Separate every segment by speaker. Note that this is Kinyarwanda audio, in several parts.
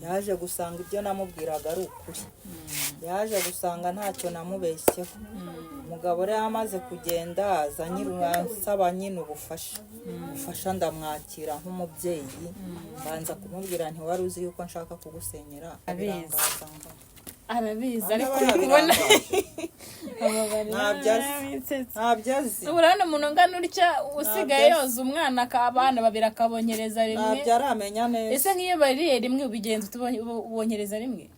Speaker 1: yaje gusanga ibyo namubwiraga ari ukuri, yaje gusanga ntacyo namubeshyeho. Umugabo rero amaze kugenda aza nsaba nyine ubufasha ndamwakira nk'umubyeyi, mbanza kumubwira nti wari uzi yuko nshaka kugusenyera.
Speaker 2: Arabizi ariko kubona
Speaker 1: ntabyo azi.
Speaker 2: urabona umuntu ngana utya usigaye yoza umwana akabana babiri akabonyereza rimwe,
Speaker 1: ntabyo aramenya neza.
Speaker 2: ese nk'iyo bariye rimwe ubigenza ubonyereza rimwe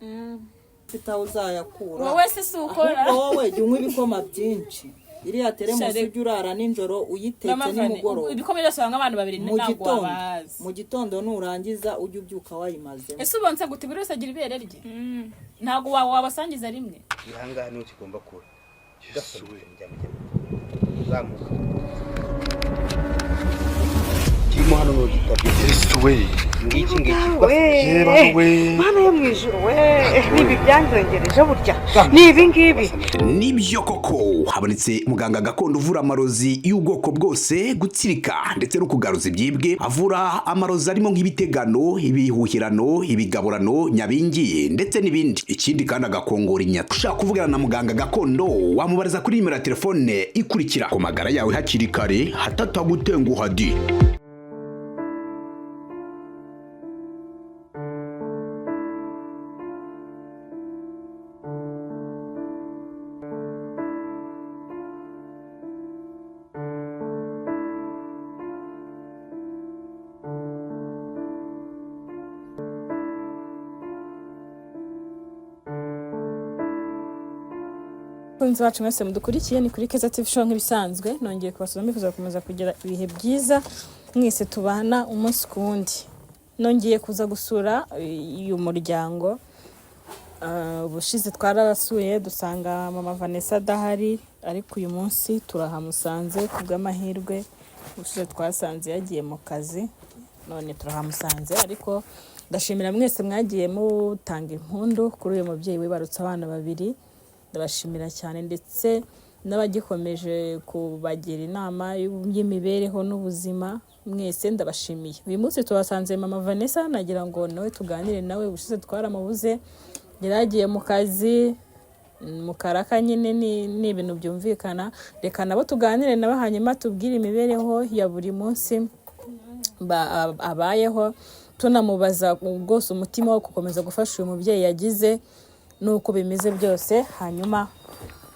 Speaker 1: ufite aho uzayakura.
Speaker 2: wowe se si ukora
Speaker 1: ahubwo wowe jya unywa ibikoma byinshi, iriya teremusi ujya urara nijoro uyitetse nimugoroba.
Speaker 2: ibikoma byose banga abantu babiri ntabwo wabazi.
Speaker 1: mu gitondo nurangiza ujya ubyuka wayimazemo.
Speaker 2: ese ubonse gute buri wese agira ibere rye? ntabwo wabasangiza rimwe.
Speaker 3: ihangane niho kigomba kuba udasubira uzamuka kirimo hano n'ugitabye.
Speaker 4: Yesu we,
Speaker 3: ngiki
Speaker 4: reba we,
Speaker 5: Mana yo mwijuru we, nibi byanzongereje burya nibi ngibi.
Speaker 6: Nibyo koko habonetse muganga gakondo uvura amarozi y'ubwoko bwose, gutsirika ndetse no kugaruza ibyibwe. Avura amarozi arimo nk'ibitegano, ibihuhirano, ibigaburano, nyabingi ndetse n'ibindi. Ikindi kandi agakongora inyata. Ushaka kuvugana na muganga gakondo wamubariza kuri nimero ya telefone ikurikira. Ku magara yawe hakiri kare hatatagutenguha di.
Speaker 2: Kunzi wacu mwese mudukurikiye ni kuri Keza TV Show nk'ibisanzwe, nongeye kubasaba mbifuza gukomeza kugira ibihe byiza mwese tubana umunsi ku wundi. Nongeye kuza gusura uyu muryango, ubushize twarabasuye dusanga mama Vanessa adahari, ariko uyu munsi turahamusanze kubw'amahirwe. Ubushize twasanze yagiye mu kazi, none turahamusanze. Ariko ndashimira mwese mwagiye mutanga impundu kuri uyu mubyeyi wibarutse abana babiri. Ndabashimira cyane, ndetse n'abagikomeje kubagira inama y'imibereho n'ubuzima. Mwese ndabashimiye. Uyu munsi tubasanze mama Vanessa, nagira ngo nawe tuganire nawe. Ubushize twaramubuze, yaragiye mu kazi mu karaka nyine, ni ibintu byumvikana. Reka nabo tuganire nawe, hanyuma tubwire imibereho ya buri munsi abayeho, tunamubaza rwose umutima wo gukomeza gufasha uyu mubyeyi yagize nuko bimeze byose, hanyuma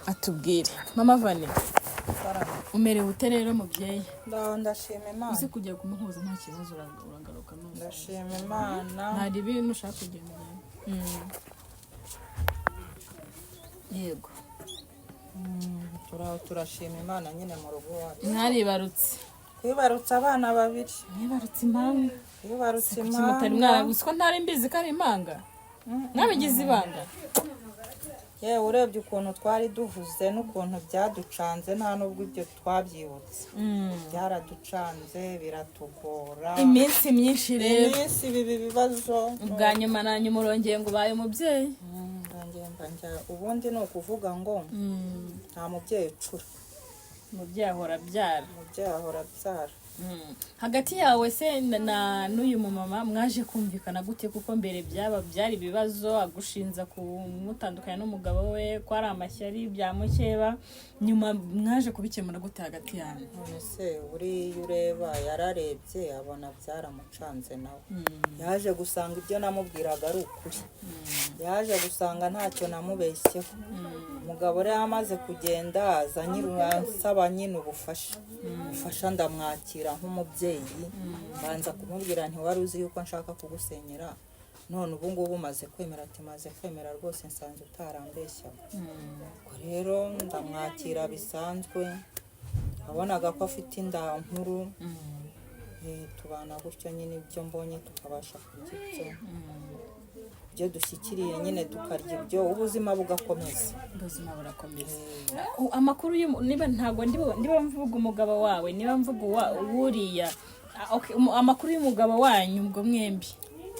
Speaker 2: atubwire. Mama Vane, umerewe ute rero mubyeyi?
Speaker 1: Ndashima Imana.
Speaker 2: Uzi kujya kumuhuza nta kibazo uragaruka none?
Speaker 1: Ndashima Imana.
Speaker 2: Ntari ibintu ushaka kugenda. Yego.
Speaker 1: Turashima Imana nyine mu rugo wacu.
Speaker 2: Mwaribarutse?
Speaker 1: Kwibarutse abana babiri.
Speaker 2: Mwibarutse impanga?
Speaker 1: Kwibarutse impanga.
Speaker 2: Mutari mwarabuze ko ntari mbizi ko ari impanga? Mwabigize ibanga?
Speaker 1: Yewe urebye ukuntu twari duhuze n'ukuntu byaducanze, nta nubwo ibyo twabyibutse. Byaraducanze biratugora.
Speaker 2: Iminsi myinshi rero.
Speaker 1: Iminsi ibi bibazo.
Speaker 2: Ubwa nyuma na nyuma urongeye ngo ubaye umubyeyi?
Speaker 1: Ubundi ni ukuvuga ngo nta mubyeyi ucura.
Speaker 2: Umubyeyi ahora abyara.
Speaker 1: Umubyeyi ahora abyara.
Speaker 2: Hagati yawe se na n'uyu mumama mwaje kumvikana gute? Kuko mbere byari ibibazo, agushinza kumutandukanya n'umugabo we, ko ari amashyari bya mukeba. Nyuma mwaje kubikemura gute hagati yanyu?
Speaker 1: None se uri ureba yararebye abona byaramucanze nawe. Yaje gusanga ibyo namubwiraga ari ukuri, yaje gusanga ntacyo namubeshyeho. Umugabo rero amaze kugenda aza nsaba nyine ubufasha ndamwakira nk'umubyeyi, mbanza kumubwira nti wari uzi yuko nshaka kugusenyera. None ubu ngubu maze kwemera, ati maze kwemera rwose, nsanze utarambeshya. Ubwo rero ndamwakira bisanzwe, wabonaga ko afite inda nkuru. Tubana gutyo nyine, ibyo mbonye tukabasha kurya ibyo dushyikiriye nyine, tukarya ibyo, ubuzima bugakomeza.
Speaker 2: Ubuzima burakomeza. Amakuru niba ntabwo ndiba mvuga umugabo wawe, niba mvuga uriya. Amakuru y'umugabo wanyu ubwo mwembi?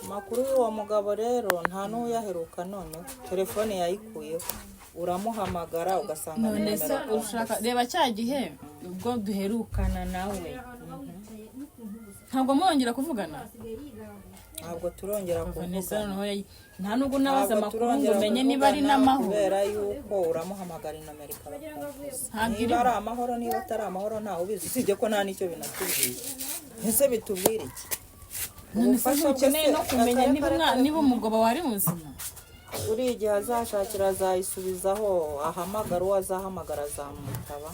Speaker 1: Amakuru y'uwo mugabo rero nta n'uyaheruka, none telefone yayikuyeho, uramuhamagara ugasanga
Speaker 2: none se ushaka reba cya gihe ubwo duherukana nawe, ntabwo mwongera kuvugana?
Speaker 1: ntabwo turongera
Speaker 2: Vanessa
Speaker 1: kuvugana
Speaker 2: noneho nta nubwo nabaza
Speaker 1: Ntabwo
Speaker 2: amakuru ngo
Speaker 1: turongera
Speaker 2: umenye niba ari
Speaker 1: kuvugana
Speaker 2: n'amahoro
Speaker 1: kubera yuko uramuhamagara inomero ikabakumvuza
Speaker 2: Ntabwo
Speaker 1: niba
Speaker 2: iri-
Speaker 1: ari amahoro niba atari amahoro ntawe ubizi usibye ko nta n'icyo binatubwiye ese bitubwira iki
Speaker 2: none se
Speaker 1: Ubufasha
Speaker 2: ntukeneye
Speaker 1: bwose
Speaker 2: no kumenya
Speaker 1: akarere
Speaker 2: niba
Speaker 1: karere
Speaker 2: niba umugabo wari muzima
Speaker 1: buri igihe azashakira azayisubizaho ahamagara uwo azahamagara azamwitaba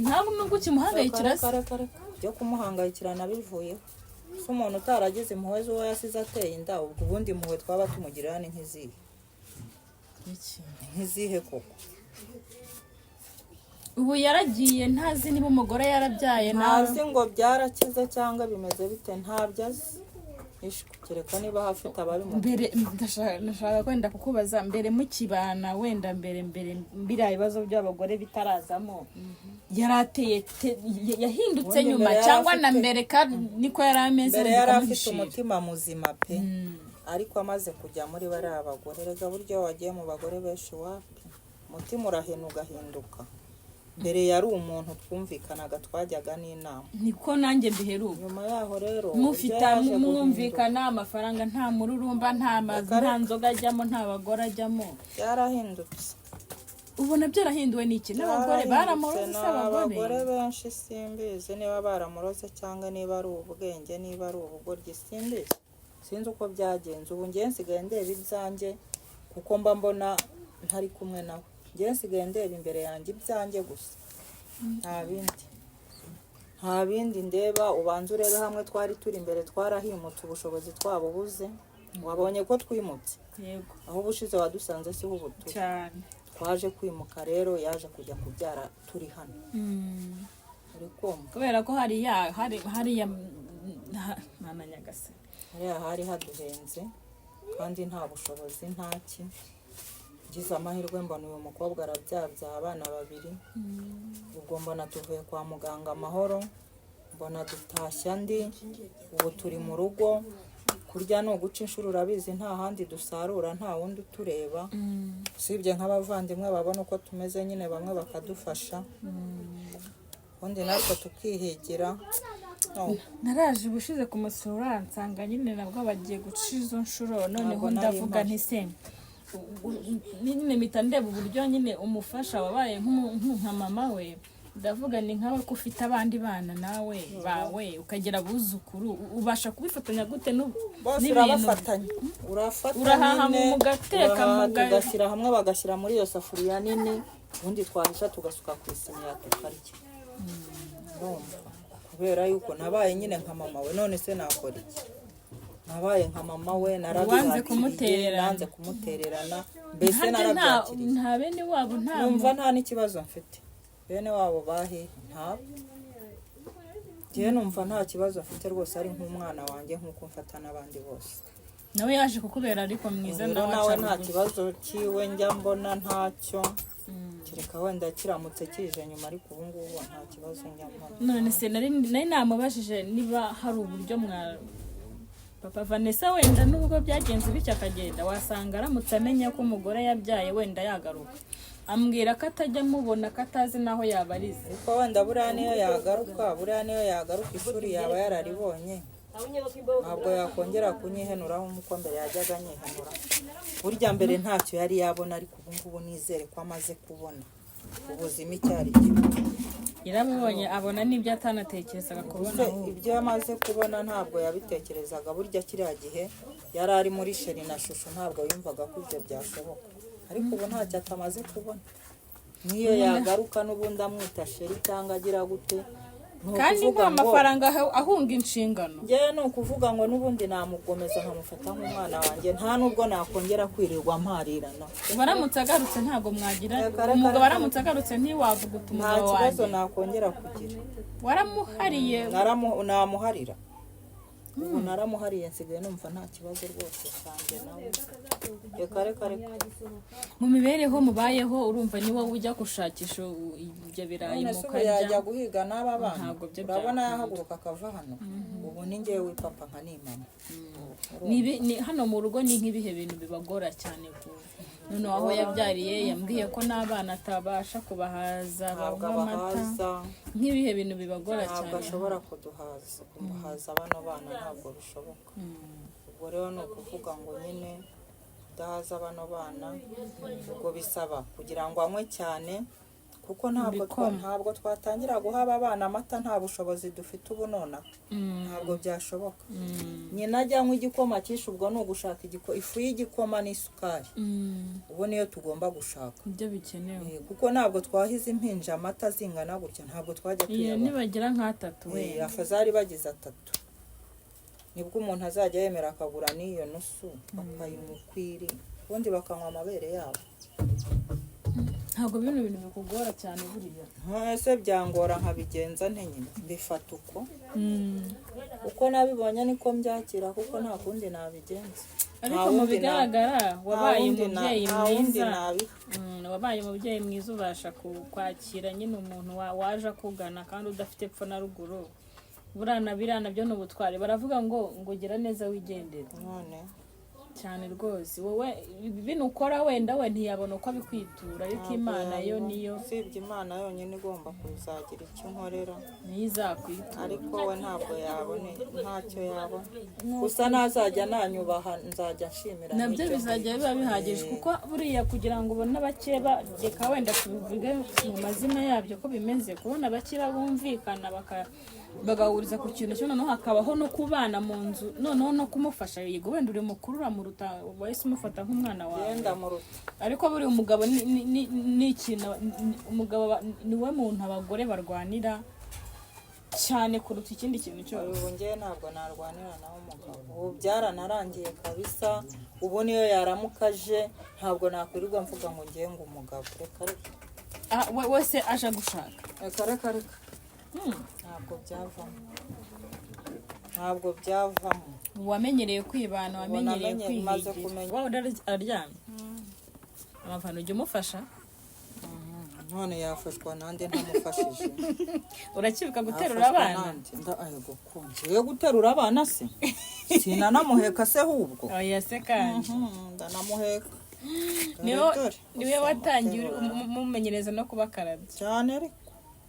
Speaker 2: ntabwo nubwo ukimuhangayikira se
Speaker 1: kare byo kumuhangayikirana bivuyeho se umuntu utaragize impuhwe z'uwo yasize ateye inda ubwo ubundi impuhwe twaba tumugirira ni nk'izihe
Speaker 2: Iki?
Speaker 1: nk'izihe koko
Speaker 2: ubu yaragiye ntazi niba umugore yarabyaye nawe
Speaker 1: ntazi ngo byarakize cyangwa bimeze bite ntabyo azi kereka niba hafite ababimubwira
Speaker 2: mbere ndashaka kwenda kukubaza mbere mukibana wenda mbere biriya bibazo by'abagore bitarazamo yarateye yahindutse
Speaker 1: Ubundi
Speaker 2: nyuma
Speaker 1: mbere
Speaker 2: cyangwa
Speaker 1: yari
Speaker 2: na
Speaker 1: afite-
Speaker 2: mbere kandi niko yari ameze
Speaker 1: mbere
Speaker 2: wenda
Speaker 1: yari afite
Speaker 2: ukamuhishira.
Speaker 1: umutima muzima pe ariko amaze kujya muri bariya bagore rega buryo wagiye mu bagore benshi wapi umutima urahena ugahinduka mbere yari umuntu twumvikanaga twajyaga n'inama
Speaker 2: niko nanjye mbiheruka
Speaker 1: nyuma yaho rero
Speaker 2: mufite
Speaker 1: uburyo yaje
Speaker 2: mwumvikana amafaranga nta mururumba nta mazi nta nzoga ajyamo nta bagore ajyamo
Speaker 1: guhinduka. byarahindutse
Speaker 2: ubona byarahinduwe n'iki n'abagore baramuroze se abagore
Speaker 1: abagore benshi simbizi niba baramuroze cyangwa niba ari ubwenge niba ari ubugoryi simbizi sinzi uko byagenze ubu ngiye nsigaye ndeba ibyanjye kuko mba mbona ntari kumwe nawe ngiye nsigaye ndeba imbere yanjye ibyanjye gusa nta bindi ndeba ubanza urebe hamwe twari turi imbere twarahimutse ubushobozi twabubuze wabonye ko twimutse
Speaker 2: yego
Speaker 1: aho ubushize wadusanze siho ubu turi
Speaker 2: cyane
Speaker 1: twaje kwimuka rero yaje kujya kubyara turi hano uri kumva
Speaker 2: kubera ko hariya mwana nyagasani
Speaker 1: hariya hari haduhenze kandi nta bushobozi ntaki ngize amahirwe mbona uyu mukobwa arabyabya abana babiri ubwo mbona tuvuye kwa muganga amahoro mbona dutashya ndi ubu turi mu rugo kurya ni uguca inshuro urabizi nta handi dusarura nta wundi utureba usibye nk'abavandimwe babona uko tumeze nyine bamwe bakadufasha ubundi natwe tukihigira
Speaker 2: naraje ubushize kumusura nsanga nyine nabwo bagiye guca izo nshuro noneho
Speaker 1: Ntabwo nari
Speaker 2: ndavuga
Speaker 1: mpari.
Speaker 2: nti se nyine mpita ndeba uburyo nyine umufasha wabaye nka mama we ndavuga ni nkawe ko ufite abandi bana nawe bawe ukagira abuzukuru ubasha kubifatanya gute
Speaker 1: bose
Speaker 2: n'ibintu
Speaker 1: urabafatanya
Speaker 2: urahaha
Speaker 1: nyine,
Speaker 2: mugateka
Speaker 1: tugashyira hamwe bagashyira muri iyo safuriya nini ubundi twahisha tugasuka ku isiniya tukarya urumva kubera yuko nabaye nyine nka mama we none se nakora iki nabaye nka mama we narabyakiriye nanze kumutererana mbese narabyakiriye
Speaker 2: nta bene wabo
Speaker 1: numva nta n'ikibazo mfite bene wabo bahe ntabo njyewe numva nta kibazo mfite rwose ari nk'umwana wanjye nk'uko mfata n'abandi bose
Speaker 2: nawe yaje kukubera ariko mwiza
Speaker 1: rero nawe nta kibazo kiwe njya mbona ntacyo kereka wenda kiramutse kije nyuma ariko ubu ngubu nta kibazo njya mbona
Speaker 2: none se nari namubajije niba hari uburyo papa Vanessa wenda nubwo byagenze bityo akagenda wasanga aramutse amenya ko umugore yabyaye wenda yagaruka ambwira ko atajya amubona ko atazi n'aho yabarize
Speaker 1: kuko wenda buriya niyo yagaruka ishuri yaba yararibonye ntabwo yakongera kunyihenuraho nk'uko mbere yajyaga anyihenura burya mbere ntacyo yari yabona ariko ubu ngubu nizere ko amaze kubona ubuzima icyo ari cyo
Speaker 2: yarabibonye abona n'ibyo atanatekerezaga kubona
Speaker 1: ibyo yamaze kubona ntabwo yabitekerezaga burya kiriya gihe yari ari muri sheri na shusho ntabwo yumvaga ko ibyo byashoboka ariko ubu ntacyo atamaze kubona niyo yagaruka n'ubundi amwita sheri cyangwa agira gute
Speaker 2: kandi nta mafaranga ahunga inshingano
Speaker 1: njyewe ni ukuvuga ngo n'ubundi namugomeza nkamufata nk'umwana wanjye nta nubwo nakongera kwirirwa mparirana
Speaker 2: baramutse agarutse ntabwo mwagira umugabo aramutse agarutse ntiwavuga uti
Speaker 1: nta
Speaker 2: umugabo wanjye
Speaker 1: kibazo nakongera kugira
Speaker 2: waramuhariye
Speaker 1: namuharira ubu naramuhariye nsigaye numva nta kibazo rwose cyanjye nawe reka
Speaker 2: mu mibereho mubayeho urumva ni wowe ujya gushakisha ibyo birayi mukarya
Speaker 1: yajya guhiga n'aba bana
Speaker 2: Ntabwo byo
Speaker 1: urabona yahaguruka akava hano ubu ni ngewe wipapa nka n'imana
Speaker 2: hano mu rugo ni nk'ibihe bintu bibagora cyane noneho aho yabyariye yambwiye ko n'abana atabasha kubahaza bamuha amata nk'ibihe bintu bibagora cyane
Speaker 1: ntabwo ashobora kuduhaza bano bana ntabwo bishoboka ubwo rero ni ukuvuga ngo nyine udahaza bano bana ubwo bisaba kugira ngo anywe cyane kuko ntabwo twatangira guha aba bana amata nta bushobozi dufite ubu nonaha ntabwo byashoboka nyina ajya anywa igikoma cyinshi ubwo ni ugushaka ifu y'igikoma n'isukari ubu niyo tugomba gushaka
Speaker 2: ibyo bikenewe
Speaker 1: kuko ntabwo twahize impinja amata zingana gutya ntabwo twajya tuyabona
Speaker 2: nibagira nk'atatu we
Speaker 1: afazari bagize 3 nibwo umuntu azajya yemera akagura n'iyo nusu bakayimukwiri ubundi bakanywa amabere yabo
Speaker 2: ntabwo bino bintu bikugora cyane buriya
Speaker 1: ese byangora nkabigenza nte nyine mbifata uko nabibonye niko mbyakira kuko nta kundi nabigenza
Speaker 2: ariko mu bigaragara wabaye umubyeyi mwiza wabaye umubyeyi mwiza ubasha kwakira nyine umuntu waje akugana kandi udafite epfo na ruguru burana birana byo n'ubutware baravuga ngo gira neza wigendere
Speaker 1: none
Speaker 2: cyane rwose wowe bino ukora wenda we ntiyabona uko abikwitura ariko Imana yo niyo
Speaker 1: usibye Imana yonyine igomba kuzagira icyo nkorera
Speaker 2: niyo izakwitura
Speaker 1: ariko we ntabwo yabone ntacyo yabona gusa nazajya nanyubaha nzajya nshimira
Speaker 2: nabyo bizajya biba bihagije kuko buriya kugira ngo ubone abakeba reka wenda tubivuge mu mazina yabyo ko bimeze kubona abakeba bumvikana bagahuriza ku kintu cyo noneho hakabaho no kubana mu nzu noneho no kumufasha yego wenda uri mukuru uramuruta wahise umufata nk'umwana wawe
Speaker 1: yenda muruta
Speaker 2: ariko buri umugabo ni ikintu umugabo niwe muntu abagore barwanira cyane kuruta ikindi kintu cyose
Speaker 1: ubu njye ntabwo narwanira naho umugabo ubu byaranarangiye kabisa ubu niyo yaramukaje ntabwo nakwirirwa mvuga ngo ngiye ngo umugabo reka
Speaker 2: wese aje gushaka
Speaker 1: reka ntabwo byavamo
Speaker 2: wamenyereye kwibana wamenyereye kwihigira araryamye amavano ujya umufasha
Speaker 1: none yafashwa nande ntamufashije
Speaker 2: urakibuka guterura abana
Speaker 1: ngiye guterura abana se sinanamuheka se ahubwo
Speaker 2: oya se kandi
Speaker 1: ndanamuheka
Speaker 2: niwe watangiye umumenyereza no kubakarabya
Speaker 1: cyane ariko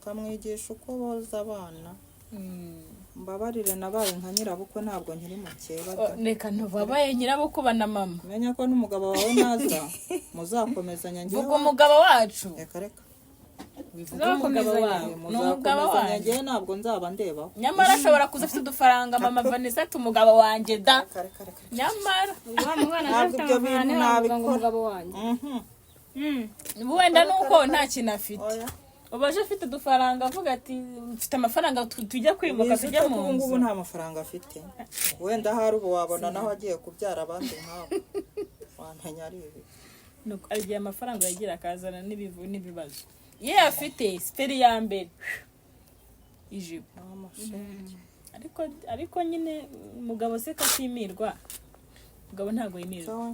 Speaker 1: kamwigisha uko boza abana mbabarire nabaye nka nyirabukwe ntabwo nkiri mukeba
Speaker 2: reka ntubabaye nyirabukwe na mama
Speaker 1: menya ko n'umugabo wawe naza muzakomezanya ngiye
Speaker 2: vuga umugabo wacu
Speaker 1: reka
Speaker 2: bivuga umugabo wawe n'umugabo wanjye
Speaker 1: ntabwo nzaba ndeba
Speaker 2: nyamara ashobora kuza afite udufaranga mama Vanessa ati umugabo wanjye da nyamara
Speaker 5: wa mwana afite amafaranga ngo umugabo wanjye
Speaker 2: wenda nuko nta kintu afite ubaje afite udufaranga avuga ati mfite amafaranga tujya kwimuka tujya mu nzu
Speaker 1: ubu nta mafaranga afite wenda hari ubu wabona naho agiye kubyara abandi nk'abo wamenya ari ibi
Speaker 2: nuko agiye amafaranga yagira akazana n'ibibazo ye afite siperi ya mbere ijipo ariko nyine umugabo se katimirwa umugabo ntabwo yimirwa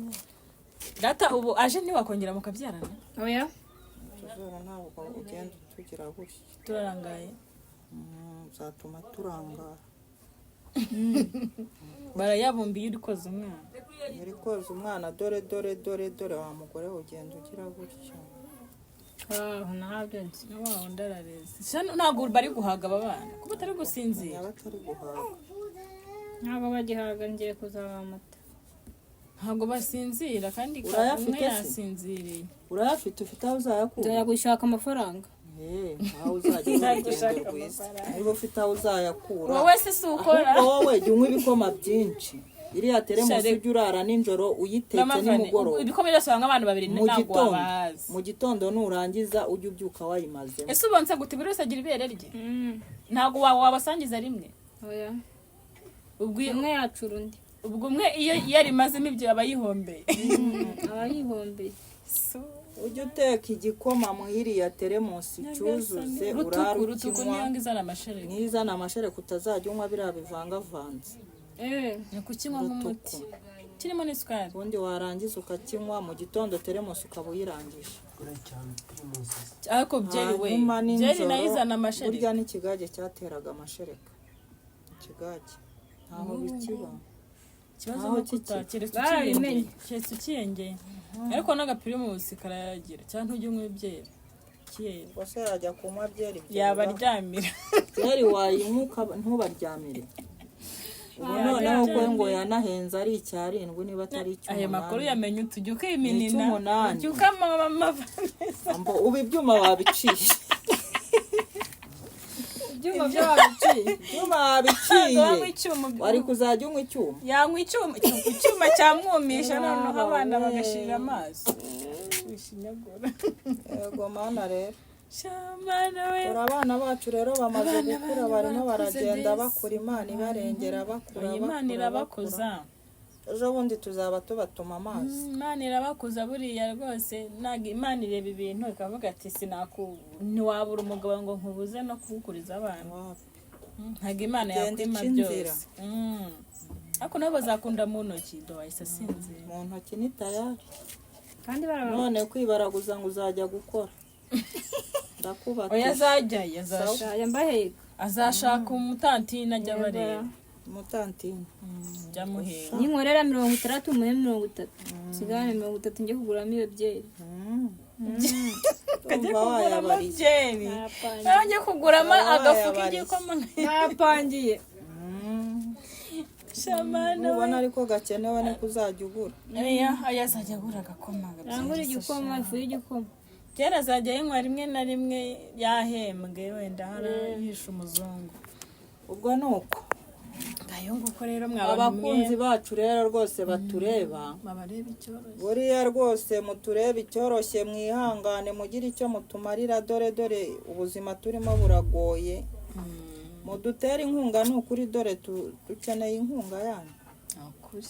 Speaker 2: data ubu aje ntiwakongera mukabyarana
Speaker 5: oya
Speaker 1: ntabwo ugenda tugira gutya
Speaker 2: turarangaye
Speaker 1: uzatuma turangara
Speaker 2: barayabumbiye uri koza umwana
Speaker 1: uri koza umwana dore wa mugore ugenda ugira gutya
Speaker 2: ntabyo nzi wawe ndarareze ntabwo bari guhaga aba bana kuko batari gusinzira
Speaker 1: batari guhaga
Speaker 5: ntabwo bagihaga ngiye kuzaba amata
Speaker 2: ntabwo basinzira kandi umwe yasinziriye
Speaker 1: urayafite ufite aho uzayakura
Speaker 5: nzajya gushaka amafaranga
Speaker 1: aho uzajya urugendo rwiza niba ufite aho uzayakura
Speaker 2: wowe se si ukora
Speaker 1: wowe jya unywa ibikoma byinshi iriya teremusi ujya urara nijoro uyitetse nimugoroba
Speaker 2: ibikoma byose banywa abantu babiri ntabwo wabahazi
Speaker 1: mu gitondo nurangiza ujya ubyuka wayimaze
Speaker 2: ese ubonse gute buri wese agira ibere rye ntabwo wabasangiza rimwe
Speaker 5: oya
Speaker 2: umwe
Speaker 5: yacura undi
Speaker 2: ubwo umwe iyo yarimazemo ibyo aba yihombeye
Speaker 1: ujya uteka igikoma mu iriya teremusi cyuzuze urara ukinywa n'izana amashereka utazajya unywa biriya bivangavanze
Speaker 2: ni kukinywa nk'umuti kirimo n'isukari
Speaker 1: ubundi warangiza ukakinywa mu gitondo teremusi ukaba uyirangije
Speaker 2: ariko byeri we byeri nayo izana amashereka
Speaker 1: burya n'ikigage cyateraga amashereka ikigage ntaho bikiba
Speaker 2: ikibazo ni keretse ukiyengeye ariko n'agapirimusi karayagira cyangwa ntujye unywa ibyeri kiyeri
Speaker 1: wase yajya kunywa byeri
Speaker 2: yaba aryamira
Speaker 1: byeri wayinywa ntubaryamire ubu noneho ko ngo yanahenze ari icyarindwi niba atari icy'umunani.
Speaker 2: Ayo makuru yamenye utujya ukiminina
Speaker 1: icy'umunani.
Speaker 2: ujya ukamama
Speaker 1: Ambo ubu ibyuma babiciye.
Speaker 2: ibyuma byo wabiciye
Speaker 1: Ibyuma babiciye.
Speaker 2: wanywa icyuma
Speaker 1: Wari kuzajya unywa icyuma.
Speaker 2: yanywa icyuma cyamwumisha noneho abana bagashirira amaso wishinyagura.
Speaker 1: Yego mana rero.
Speaker 2: Shamana we
Speaker 1: Dore abana bacu rero bamaze
Speaker 2: Abana
Speaker 1: gukura
Speaker 2: banyu
Speaker 1: barimo
Speaker 2: barakuze
Speaker 1: baragenda
Speaker 2: desi.
Speaker 1: bakura Imana ibarengera bakura
Speaker 2: Imana irabakuza.
Speaker 1: ejo bundi tuzaba tubatuma amazi.
Speaker 2: Imana irabakuza buriya rwose ntabwo Imana ireba ibintu ikavuga ati ntiwabura umugabo ngo nkubuze no kugukuriza abana. Ntabwo Imana
Speaker 1: Genda
Speaker 2: yakwima
Speaker 1: ica inzira.
Speaker 2: byose. Ariko nabo bazakunda mu ntoki do wahise asinzira.
Speaker 1: Mu ntoki ni tayari.
Speaker 5: kandi barabona
Speaker 1: None kwibaraguza ngo uzajya gukora. Ndakubata.
Speaker 2: Oya azajyayo
Speaker 5: mbaheka
Speaker 2: azashaka umutantine ajya bareba.
Speaker 1: Mutantine.
Speaker 2: Jya muhera.
Speaker 5: ninkorera 60 umuhe 30 sigane 30 njye kuguramo iyo byeri
Speaker 2: Kajya
Speaker 1: Umva
Speaker 2: kuguramo
Speaker 1: wayabariye.
Speaker 2: byeri.
Speaker 5: Napangiye.
Speaker 2: Nanjye kuguramo agafu
Speaker 1: wayabariye.
Speaker 2: k'igikoma.
Speaker 5: napangiye
Speaker 2: Shamana
Speaker 1: Ubona
Speaker 2: we.
Speaker 1: ariko gakenewe niko uzajya ugura.
Speaker 2: Aya azajya agura agakoma.
Speaker 5: nangura igikoma ifu y'igikoma
Speaker 2: Kera azajya yinywa rimwe na rimwe yahembwe wenda harahisha umuzungu.
Speaker 1: Ubwo nuko.
Speaker 2: Ngayo nguko rero
Speaker 1: Abakunzi bacu rero rwose batureba.
Speaker 2: babareba icyoroshye.
Speaker 1: Buriya rwose muturebe icyoroshye mwihangane mugire icyo mutumarira dore ubuzima turimo buragoye. Mudutere inkunga n'ukuri dore dukeneye inkunga yanyu.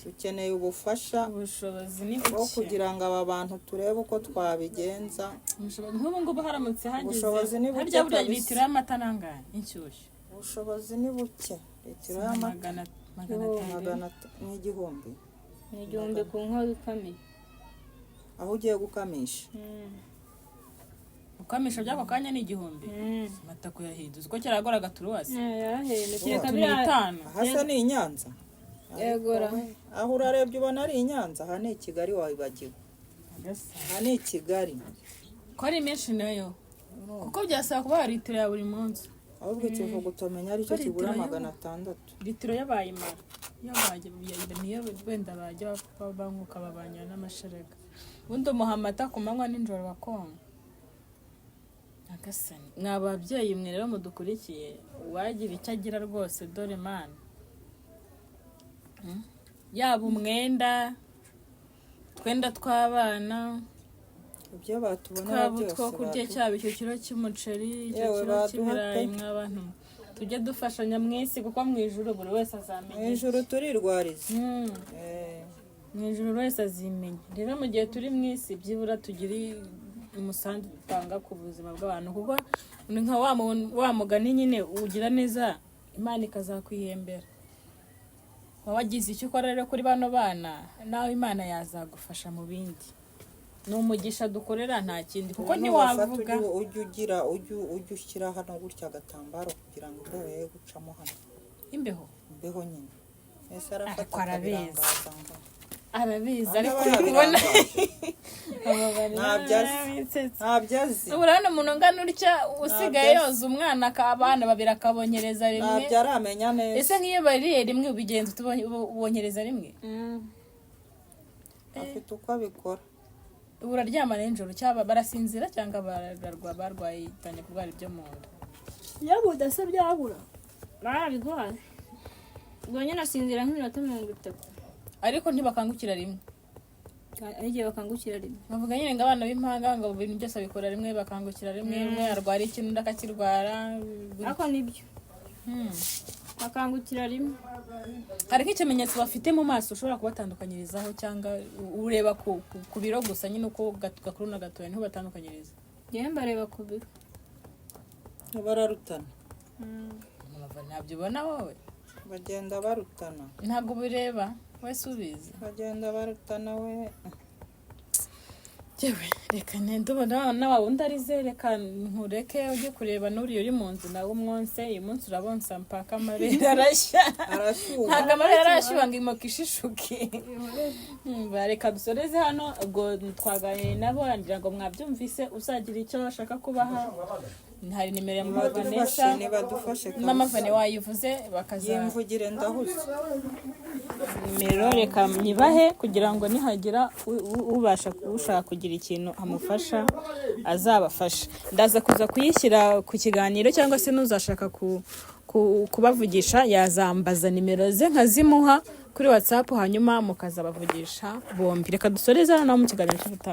Speaker 1: Dukeneye ubufasha
Speaker 2: Ubushobozi ni
Speaker 1: bwo
Speaker 2: buke.
Speaker 1: kugira ngo aba bantu turebe uko twabigenza.
Speaker 2: Nk'ubu ngubu haramutse
Speaker 1: Ubushobozi ni
Speaker 2: hagize
Speaker 1: buke
Speaker 2: harya buriya
Speaker 1: kabisa.
Speaker 2: litiro y'amata nangahe inshyushyu
Speaker 1: Ubushobozi ni buke. Litiro y'amata magana n'igihumbi.
Speaker 5: ni igihumbi ku nkozi ikamiye
Speaker 1: Aho ugiye gukamisha.
Speaker 2: ukamisha by'ako kanya ni 1,000 amata kuyahinduza uko kera yagoraga turuwasi
Speaker 5: yarahenda kereka
Speaker 2: tuni
Speaker 5: biriya
Speaker 2: 5
Speaker 1: Hasa ni i Nyanza.
Speaker 5: yegora
Speaker 1: Aho urarebye ubona ari i Nyanza, aha ni i Kigali wabibagiwe. Aha ni i Kigali.
Speaker 2: ko ari menshi nayo kuko byasaba kuba hari litiro ya buri munsi.
Speaker 1: Ahubwo ikivugo utamenya aricyo kigura 600.
Speaker 2: Litiro yabaye imara yabaye niyo wenda bajya banguka babanya n'amasherega ubundi umuha amata ku manywa n'ijoro bakonka. Agasani mwababyeyi mwe rero mudukurikiye wagira icyo agira rwose dore mana yaba umwenda twenda tw'abana
Speaker 1: Ibyo batubonera
Speaker 2: twaba
Speaker 1: byose.
Speaker 2: utwo kurya cyaba icyo kiro cy'umuceri icyo
Speaker 1: Yewe
Speaker 2: kiro
Speaker 1: baduha
Speaker 2: cy'ibirayi
Speaker 1: pe.
Speaker 2: mw'abantu tujye dufashanya mw'isi kuko mu ijuru buri wese azamenya
Speaker 1: Ijuru turirwariza.
Speaker 2: mu ijuru buri wese azimenya. Rero mu gihe turi mu isi byibura tugire umusanzu dutanga ku buzima bw'abantu kuko ni nka wa mugani nyine ugira neza Imana ikazakwihembera. Wagize icyo ukora rero kuri bano bana nawe Imana yazagufasha mu bindi. Ni umugisha dukorera nta kindi kuko ntiwavuga
Speaker 1: ujye ushyira hano gutya agatambaro kugira ngo imbeho ye gucamo hano. Imbeho nyine. Ese arafata akabirangaza ngo.
Speaker 2: Arabizi ariko kubona
Speaker 1: ntabyo azi.
Speaker 2: urabona umuntu ungana utya usigaye yoza umwana abana babiri akabonyereza rimwe.
Speaker 1: Ntabyo aramenya neza.
Speaker 2: Ese nk'iyo bariye rimwe ubigenza ubonyereza rimwe.
Speaker 1: Afite uko abikora.
Speaker 2: Uraryama nijoro cyaba barasinzira cyangwa barwaye itanya kurwara ibyo mu nda.
Speaker 5: yabuda se byabura barabigwaye ubwo nyine asinzira nk'iminota 30
Speaker 2: ariko ntibakangukira rimwe.
Speaker 5: igihe bakangukira rimwe
Speaker 2: bavuga nyine ngo abana b'impanga ngo ibintu byose bikora rimwe bakangukira rimwe umwe arwara ikintu undi akakirwara.
Speaker 5: ariko nibyo bakangukira rimwe.
Speaker 2: Hari nk'ikimenyetso bafite mu maso ushobora kubatandukanyirizaho cyangwa ureba ku biro gusa nyine uko gakuru na gatoya ntubatandukanyiriza.
Speaker 5: yewe mbareba ku biro
Speaker 1: Bararutana.
Speaker 2: Ntabyo ubona wowe
Speaker 1: Bagenda barutana.
Speaker 2: ntabwo bireba wese ubizi.
Speaker 1: Bagenda barutana we.
Speaker 2: Yewe reka ndubona nawe wundi arize reka nkureke ujye kureba n'uriya uri mu nzu nawe umwonse uyu munsi urabonsa mpaka amarere arashya. Ntabwo amarere arashyuha ngo imoka ishishuke. Reka dusoreze hano ubwo twaganiriye nabo ngira ngo mwabyumvise uzagira icyo bashaka kubaha hari nimero ya mama
Speaker 1: badufashe
Speaker 2: Vanessa
Speaker 1: nibadufashe
Speaker 2: mama Vane wayivuze bakaza
Speaker 1: yimvugire ndahuze
Speaker 2: nimero reka myibahe kugira ngo nihagira ushaka kugira ikintu amufasha azabafasha. Ndaza kuza kuyishyira ku kiganiro cyangwa se n'uzashaka kubavugisha yazambaza nimero ze nkazimuha kuri WhatsApp hanyuma mukazabavugisha bombi. Reka dusoreze hano mu kiganiro cy'ubutaha.